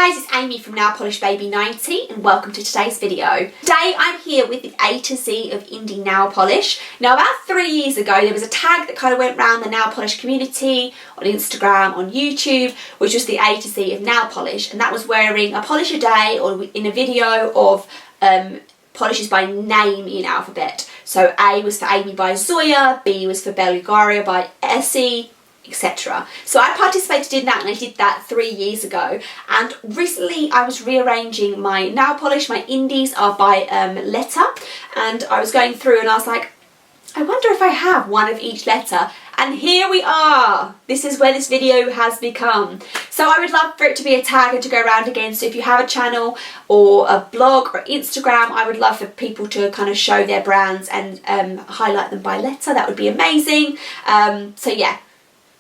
guys, it's Amy from Nail Polish Baby 90 and welcome to today's video. Today I'm here with the A to Z of indie nail polish. Now about 3 years ago there was a tag that kind of went around the nail polish community on Instagram, on YouTube, which was the A to Z of nail polish, and that was wearing a polish a day or in a video of polishes by name in alphabet. So A was for Amy by Zoya, B was for Bulgaria by Essie, etc. So I participated in that, and I did that 3 years ago, and recently I was rearranging my nail polish. My indies are by letter, and I was going through and I was like, I wonder if I have one of each letter, and here we are. This is where this video has become. So I would love for it to be a tag and to go around again. So if you have a channel or a blog or Instagram, I would love for people to kind of show their brands and highlight them by letter. That would be amazing. So yeah,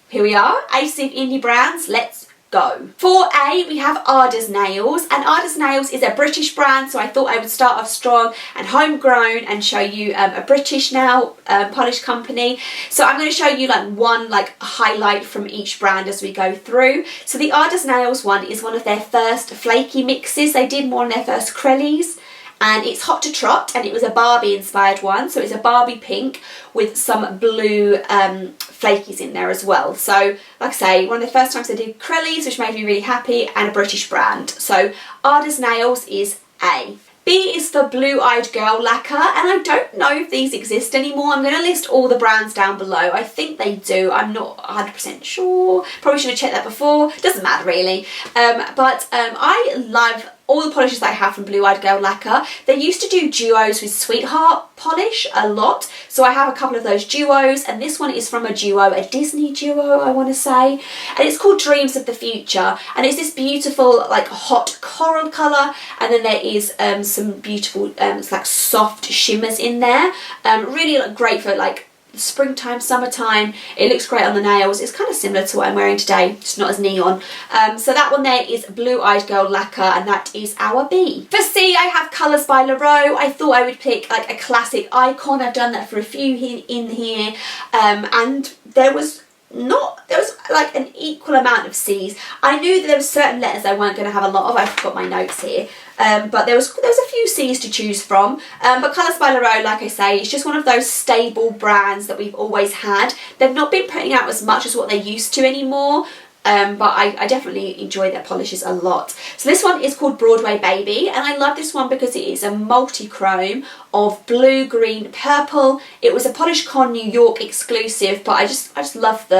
here we are, A to Z of indie brands, let's go. For A, we have Ada's Nails, and Ada's Nails is a British brand, so I thought I would start off strong and homegrown and show you a British nail polish company. So I'm going to show you one highlight from each brand as we go through. So the Ada's Nails one is one of their first flaky mixes. They did more on their first Crellies. And it's Hot to Trot, and it was a Barbie inspired one, so it's a Barbie pink with some blue flakies in there as well. So like I say, one of the first times I did Crellies, which made me really happy, and a British brand. So Ada's Nails is A. B is for Blue Eyed Girl Lacquer, and I don't know if these exist anymore. I'm going to list all the brands down below. I think they do. I'm not 100% sure. Probably should have checked that before. Doesn't matter really. I love all the polishes that I have from Blue Eyed Girl Lacquer. They used to do duos with Sweetheart polish a lot, so I have a couple of those duos, and this one is from a duo, a Disney duo I want to say, and it's called Dreams of the Future, and it's this beautiful hot coral colour, and then there is some beautiful soft shimmers in there. Really great for springtime, summertime. It looks great on the nails. It's kind of similar to what I'm wearing today, just not as neon. So that one there is Blue Eyed Girl Lacquer, and that is our B. For C, I have Colours by Llarowe. I thought I would pick a classic icon. I've done that for a few in here, and there was an equal amount of C's. I knew that there were certain letters I weren't going to have a lot of. I've got my notes here. But there was a few C's to choose from. But Colours by Llarowe, like I say, it's just one of those stable brands that we've always had. They've not been putting out as much as what they used to anymore. But I definitely enjoy their polishes a lot. So this one is called Broadway Baby, and I love this one because it is a multi-chrome of blue, green, purple. It was a PolishCon New York exclusive, but I just love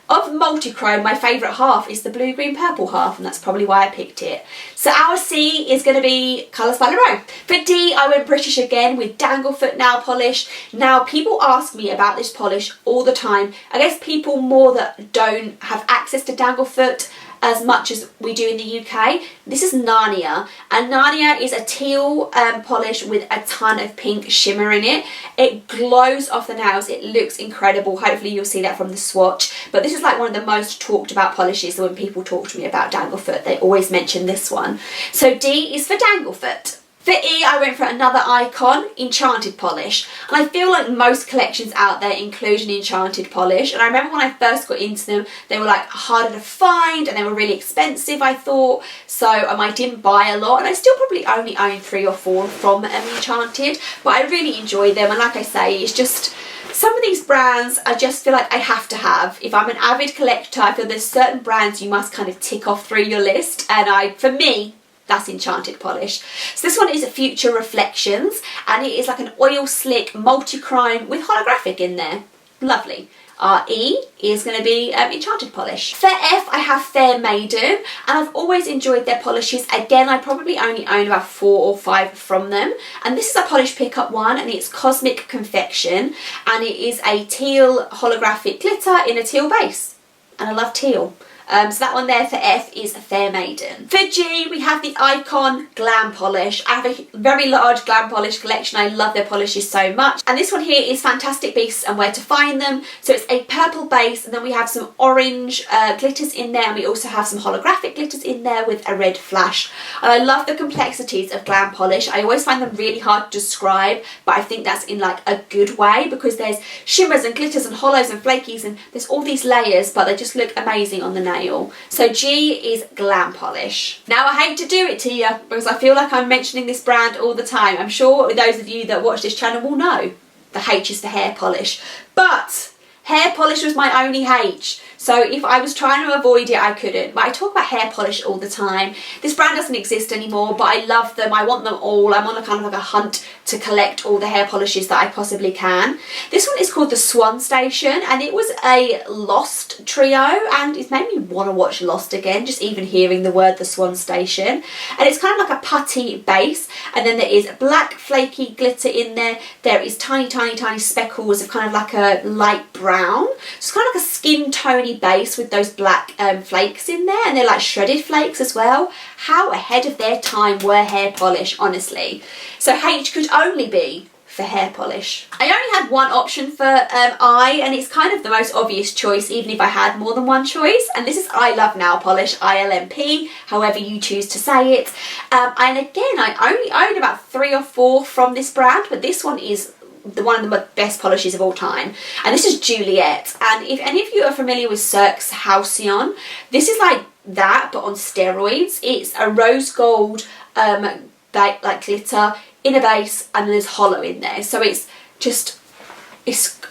of multi-chrome, my favourite half is the blue, green, purple half, and that's probably why I picked it. So our C is going to be Colours by Llarowe. For D, I went British again with DANGLEFOOT nail polish. Now, people ask me about this polish all the time. I guess people more that don't have access to DANGLEFOOT as much as we do in the UK. This is Narnia, and Narnia is a teal polish with a ton of pink shimmer in it. It glows off the nails. It looks incredible. Hopefully you'll see that from the swatch. But this is one of the most talked about polishes. So when people talk to me about DANGLEFOOT, they always mention this one. So D is for DANGLEFOOT. For E, I went for another icon, Enchanted polish, and I feel like most collections out there include an Enchanted polish, and I remember when I first got into them, they were harder to find and they were really expensive, I thought, so I didn't buy a lot, and I still probably only own 3 or 4 from Enchanted, but I really enjoy them, and like I say, it's just some of these brands I just feel like I have to have. If I'm an avid collector, I feel there's certain brands you must kind of tick off through your list, and for me, that's Enchanted polish. So this one is Future Reflections, and it is an oil slick multi-chrome with holographic in there. Lovely. Our E is going to be Enchanted polish. For F, I have Fair Maiden, and I've always enjoyed their polishes. Again, I probably only own about 4 or 5 from them, and this is a polish pickup one, and it's Cosmic Confection, and it is a teal holographic glitter in a teal base, and I love teal. So that one there for F is Fair Maiden. For G, we have the Icon Glam polish. I have a very large Glam polish collection. I love their polishes so much. And this one here is Fantastic Beasts and Where to Find Them. So it's a purple base, and then we have some orange glitters in there, and we also have some holographic glitters in there with a red flash. And I love the complexities of Glam polish. I always find them really hard to describe, but I think that's in a good way, because there's shimmers and glitters and hollows and flakies, and there's all these layers, but they just look amazing on the nail. nail. So G is Glam Polish. Now I hate to do it to you because I feel like I'm mentioning this brand all the time. I'm sure those of you that watch this channel will know the H is for hair polish. But hair polish was my only H. So if I was trying to avoid it, I couldn't. But I talk about hair polish all the time. This brand doesn't exist anymore, but I love them. I want them all. I'm on a kind of like a hunt to collect all the hair polishes that I possibly can. This one is called the Swan Station, and it was a Lost trio, and it's made me want to watch Lost again, just even hearing the word the Swan Station. And it's kind of like a putty base, and then there is black flaky glitter in there. There is tiny, tiny, tiny speckles of kind of like a light brown. So it's kind of like a skin tony base with those black flakes in there, and they're like shredded flakes as well. How ahead of their time were hair polish, honestly. So H could only be for hair polish. I only had one option for I, and it's kind of the most obvious choice even if I had more than one choice, and this is I Love Nail Polish, ILNP, however you choose to say it. And again, I only own about 3 or 4 from this brand, but this one is one of the best polishes of all time, and this is Juliet. And if any of you are familiar with Cirque's Halcyon, this is like that but on steroids. It's a rose gold like glitter in a base, and then there's hollow in there, so it's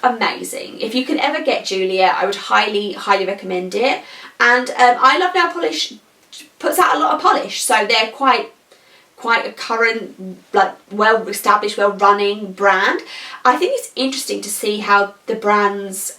amazing. If you can ever get Juliet, I would highly recommend it. And I Love Nail Polish puts out a lot of polish, so they're quite a current, like well-established, well-running brand. I think it's interesting to see how the brands,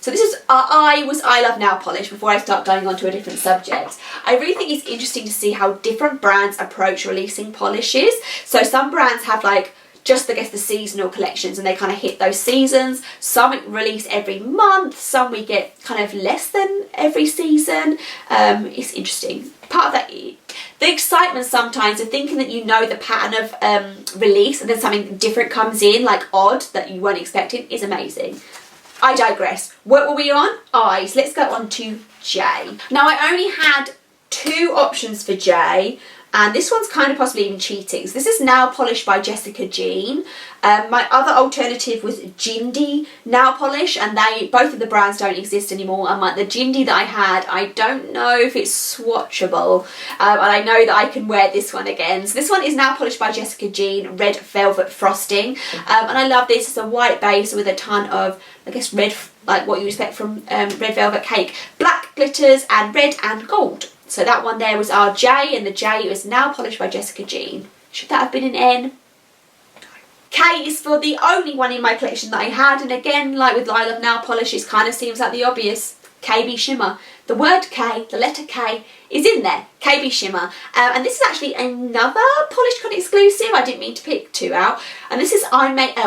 so this is, I Love Nail Polish before I start going on to a different subject. I really think it's interesting to see how different brands approach releasing polishes. So some brands have like just, I guess, the seasonal collections, and they kind of hit those seasons. Some release every month, some we get kind of less than every season. It's interesting. Part of that, the excitement sometimes of thinking that you know the pattern of release, and then something different comes in, like odd, that you weren't expecting, is amazing. I digress. What were we on? Eyes. Let's go on to J. Now I only had 2 options for J, and this one's kind of possibly even cheating. So this is Nail Polish by Jessica Jean. My other alternative was Jindy Nail Polish, and both of the brands don't exist anymore. And like the Jindy that I had, I don't know if it's swatchable, and I know that I can wear this one again. So this one is Nail Polish by Jessica Jean, red velvet frosting, and I love this. It's a white base with a ton of, I guess, red, like what you expect from red velvet cake, black glitters, and red and gold. So that one there was our J, and the J was Nail Polish by Jessica Jean. Should that have been an N? No. K is for the only one in my collection that I had, and again, like with I Love Nail Polish, it kind of seems like the obvious. KB Shimmer. The word K, the letter K, is in there. KB Shimmer. And this is actually another PolishCon exclusive. I didn't mean to pick 2 out. And this is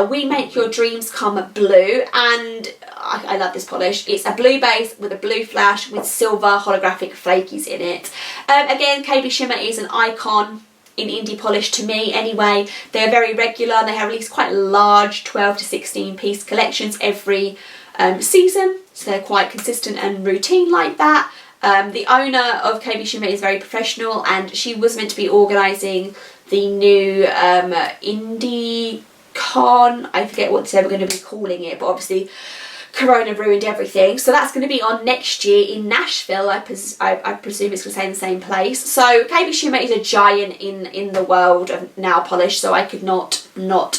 We Make Your Dreams Come Blue. And I love this polish. It's a blue base with a blue flash with silver holographic flakies in it. Again, KB Shimmer is an icon in indie polish to me anyway. They're very regular, and they have released quite large 12 to 16 piece collections every season, so they're quite consistent and routine like that. The owner of KB Shimmer is very professional, and she was meant to be organising the new indie con. I forget what they were going to be calling it, but obviously Corona ruined everything. So that's going to be on next year in Nashville. I presume it's going to stay in the same place. So KB Shimmer is a giant in the world of nail polish, so I could not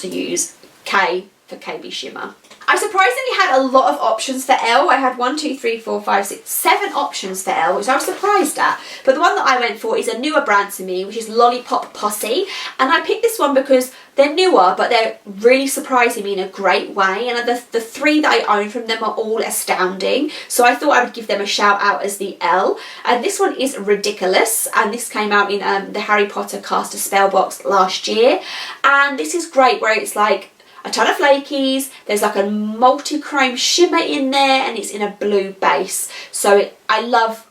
use K for KB Shimmer. I surprisingly had a lot of options for L. I had 1, 2, 3, 4, 5, 6, 7 options for L, which I was surprised at. But the one that I went for is a newer brand to me, which is LOLLIPOP POSSE. And I picked this one because they're newer, but they're really surprising me in a great way. And the 3 that I own from them are all astounding. So I thought I would give them a shout out as the L. And this one is Ridiculous. And this came out in the Harry Potter Cast a Spell box last year. And this is great, where it's like a ton of flakies, there's like a multi-chrome shimmer in there, and it's in a blue base. So I love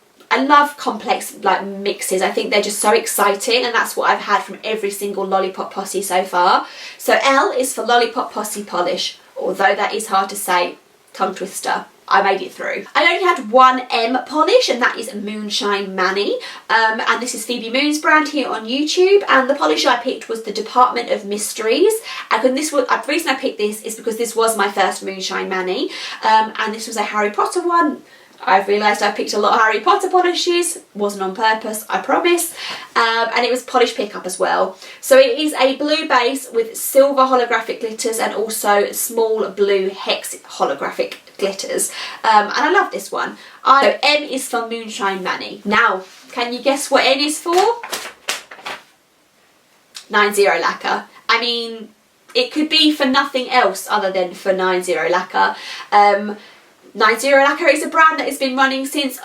complex like mixes. I think they're just so exciting, and that's what I've had from every single LOLLIPOP POSSE so far. So L is for LOLLIPOP POSSE Polish, although that is hard to say, tongue twister. I made it through. I only had 1 M polish, and that is Moonshine Manny. And this is Phoebe Moon's brand here on YouTube. And the polish I picked was the Department of Mysteries. And the reason I picked this is because this was my first Moonshine Manny. And this was a Harry Potter one. I've realised I picked a lot of Harry Potter polishes, wasn't on purpose, I promise, and it was polish pickup as well. So it is a blue base with silver holographic glitters and also small blue hex holographic glitters, and I love this one. So M is for Moonshine Mani. Now, can you guess what N is for? 90 Lacquer. I mean, it could be for nothing else other than for 90 Lacquer. 90 Lacquer is a brand that has been running since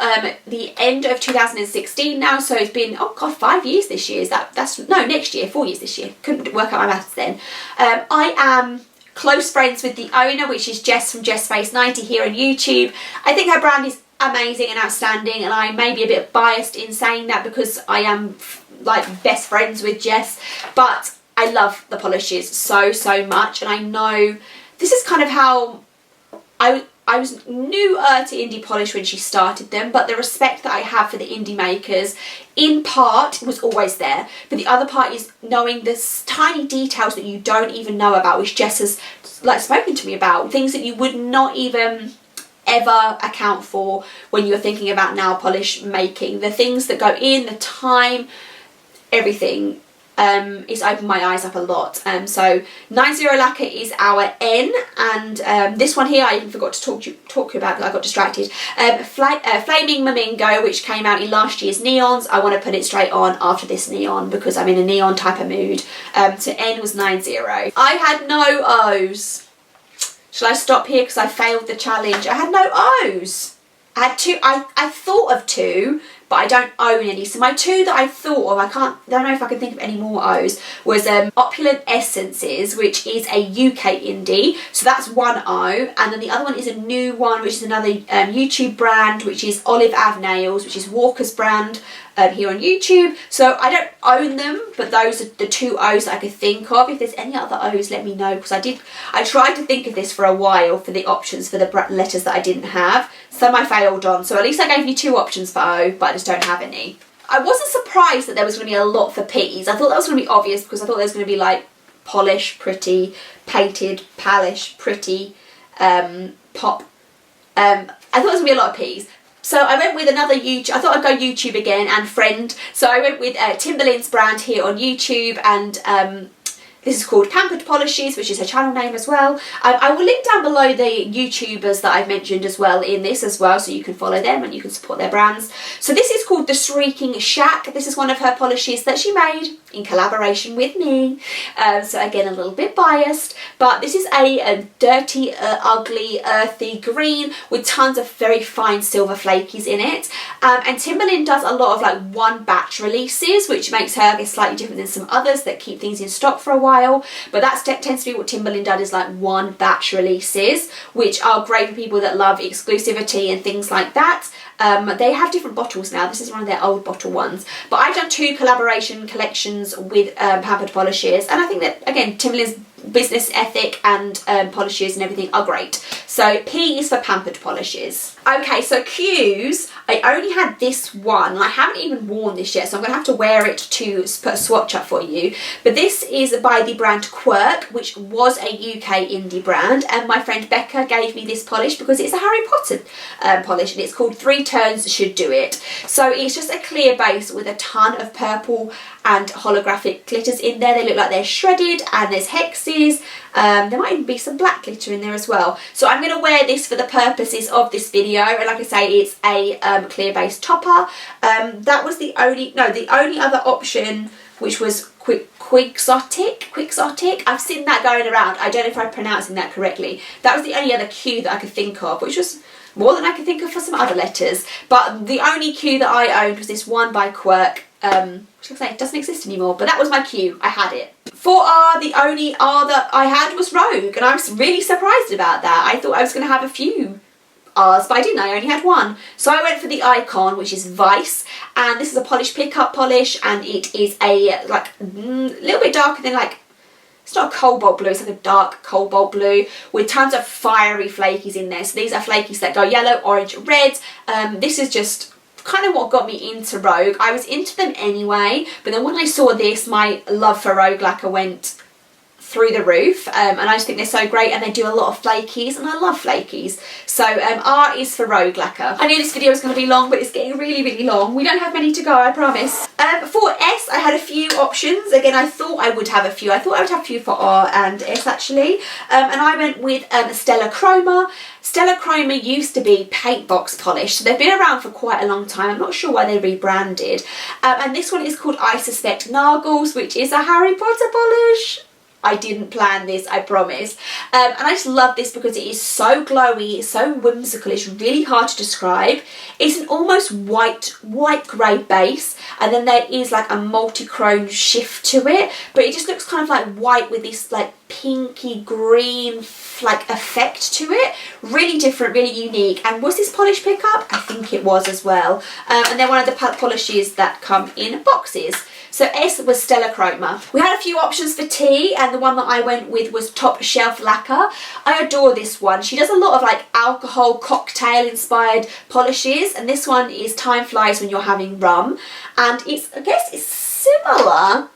the end of 2016 now, so it's been, oh god, 5 years this year. Next year, 4 years this year. Couldn't work out my maths then. I am close friends with the owner, which is Jess from JessFace90 here on YouTube. I think her brand is amazing and outstanding, and I may be a bit biased in saying that because I am like best friends with Jess, but I love the polishes so much, and I know this is kind of how I was newer to indie polish when she started them, but the respect that I have for the indie makers in part was always there, but the other part is knowing the tiny details that you don't even know about, which Jess has like spoken to me about, things that you would not even ever account for when you're thinking about nail polish making, the things that go in, the time, everything. It's opened my eyes up a lot. So 90 Lacquer is our N, and this one here I even forgot to talk to you about because I got distracted. Flaming Mamingo, which came out in last year's neons. I want to put it straight on after this neon because I'm in a neon type of mood. So N was 90. I had no O's. Shall I stop here because I failed the challenge? I had no O's. I had two. I thought of two, but I don't own any. So my two that I thought of, I don't know if I can think of any more O's, was Opulent Essences, which is a UK indie. So that's one O. And then the other one is a new one, which is another YouTube brand, which is Olive Ave Nails, which is Walker's brand here on YouTube. So I don't own them, but those are the two O's that I could think of. If there's any other O's, let me know, because I tried to think of this for a while for the options for the letters that I didn't have. Some I failed on, so at least I gave you two options for O, but I just don't have any. I wasn't surprised that there was going to be a lot for P's. I thought that was going to be obvious because I thought there was going to be like polish, pretty, painted, palish, pretty, pop. I thought there was going to be a lot of P's. So I went with another YouTube, I thought I'd go YouTube again and friend. So I went with Timberland's brand here on YouTube, and this is called Pampered Polishes, which is her channel name as well. I will link down below the YouTubers that I've mentioned as well in this as well, so you can follow them and you can support their brands. So this is called the Shrieking Shack. This is one of her polishes that she made in collaboration with me. So again, a little bit biased, but this is a dirty, ugly, earthy green with tons of very fine silver flakies in it. And Timberland does a lot of like one batch releases, which makes her, I guess, slightly different than some others that keep things in stock for a while. But that tends to be what Timberland does, is like one batch releases, which are great for people that love exclusivity and things like that. They have different bottles now. This is one of their old bottle ones. But I've done two collaboration collections with Pampered Polishes, and I think that, again, Timberland's business ethic and polishes and everything are great. So P is for Pampered Polishes. Okay, so Q's, I only had this one, and I haven't even worn this yet, so I'm going to have to wear it to put a swatch up for you. But this is by the brand Quirk, which was a UK indie brand, and my friend Becca gave me this polish because it's a Harry Potter polish, and it's called 3 Turns Should Do It. So it's just a clear base with a ton of purple and holographic glitters in there. They look like they're shredded, and there's hexes. There might even be some black glitter in there as well. So I'm going to wear this for the purposes of this video, and like I say, it's a clear base topper. That was the only other option, which was Quixotic. I've seen that going around. I don't know if I'm pronouncing that correctly. That was the only other Q that I could think of, which was more than I could think of for some other letters. But the only Q that I owned was this one by Quirk, which looks like it doesn't exist anymore, but that was my Q. I had it. For R, the only R that I had was Rogue, and I was really surprised about that. I thought I was going to have a few R's, but I didn't. I only had one. So I went for the Icon, which is Vice, and this is a polish pickup polish, and it is a like little bit darker than, like, it's not a cobalt blue, it's like a dark cobalt blue with tons of fiery flakies in there. So these are flakies that go yellow, orange, red. This is just kind of what got me into Rogue. I was into them anyway, but then when I saw this, my love for Rogue Lacquer went through the roof, and I just think they're so great, and they do a lot of flakies, and I love flakies. So R is for Rogue Lacquer. I knew this video was going to be long, but it's getting really, really long. We don't have many to go, I promise. For S, I had a few options. Again, I thought I would have a few. I thought I would have a few for R and S actually, and I went with Stella CHROMA. Stella CHROMA used to be paint box polish, so they've been around for quite a long time. I'm not sure why they rebranded. And this one is called I Suspect Nargles, which is a Harry Potter polish. I didn't plan this, I promise. And I just love this because it is so glowy, it's so whimsical, it's really hard to describe. It's an almost white grey base, and then there is like a multi-chrome shift to it, but it just looks kind of like white with this like pinky green like effect to it. Really different, really unique. And was this polish pickup? I think it was as well. And they're one of the polishes that come in boxes. So S was Stella CHROMA. We had a few options for T, and the one that I went with was Top Shelf Lacquer. I adore this one. She does a lot of like alcohol cocktail inspired polishes, and this one is Time Flies When You're Having Rum, and it's, I guess it's similar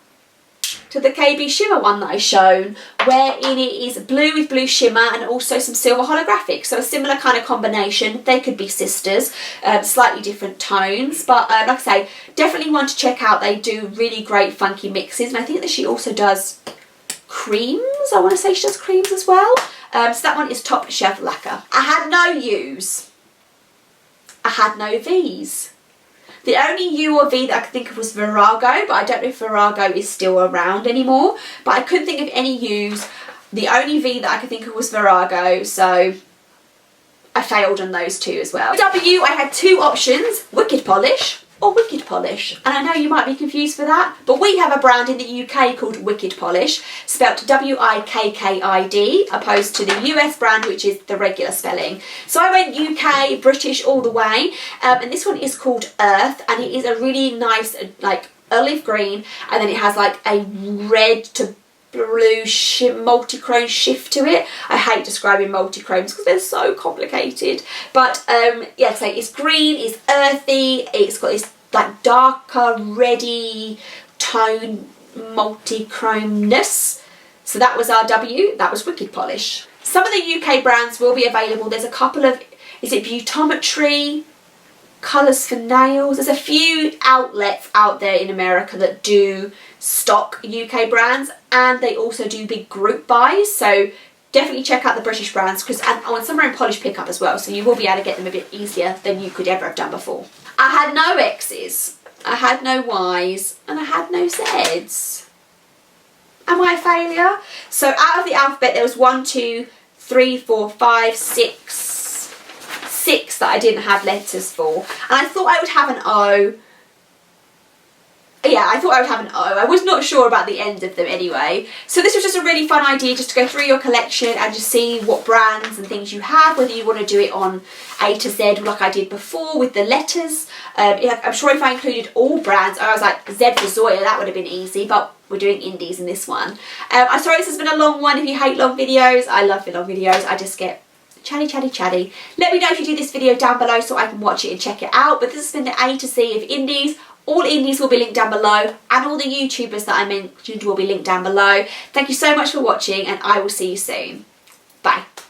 to the KB Shimmer one that I shown, wherein it is blue with blue shimmer and also some silver holographic. So a similar kind of combination. They could be sisters, slightly different tones, but like I say, definitely one to check out. They do really great funky mixes, and I think that she also does creams. I want to say she does creams as well. So that one is Top Shelf Lacquer. I had no U's. I had no V's. The only U or V that I could think of was Virago, but I don't know if Virago is still around anymore. But I couldn't think of any U's. The only V that I could think of was Virago, so I failed on those two as well. For W, I had two options, WIKKID Polish or WIKKID Polish. And I know you might be confused for that, but we have a brand in the UK called WIKKID Polish, spelt W-I-K-K-I-D, opposed to the US brand, which is the regular spelling. So I went UK, British all the way, and this one is called Earth, and it is a really nice, like, olive green, and then it has like a red to blue multi-chrome shift to it. I hate describing multi-chromes because they're so complicated, but yeah, so it's green, it's earthy, it's got this like darker reddy tone multi-chromeness. So that was our W, that was WIKKID Polish. Some of the UK brands will be available. There's a couple of, is it Beautometry, Colours for Nails? There's a few outlets out there in America that do stock UK brands, and they also do big group buys, so definitely check out the British brands, because and some are in polish pickup as well, so you will be able to get them a bit easier than you could ever have done before. I had no X's, I had no Y's, and I had no Z's. Am I a failure? So out of the alphabet there was 1, 2, 3, 4, 5, 6 that I didn't have letters for, and I thought I would have an O. Yeah, I thought I would have an O. I was not sure about the end of them anyway. So this was just a really fun idea, just to go through your collection and just see what brands and things you have, whether you want to do it on A to Z like I did before with the letters. I'm sure if I included all brands, I was like Z for Zoya, that would have been easy, but we're doing indies in this one. I'm sorry this has been a long one. If you hate long videos, I love long videos. I just get chatty, chatty, chatty. Let me know if you do this video down below so I can watch it and check it out. But this has been the A to Z of indies. All indies will be linked down below, and all the YouTubers that I mentioned will be linked down below. Thank you so much for watching, and I will see you soon. Bye.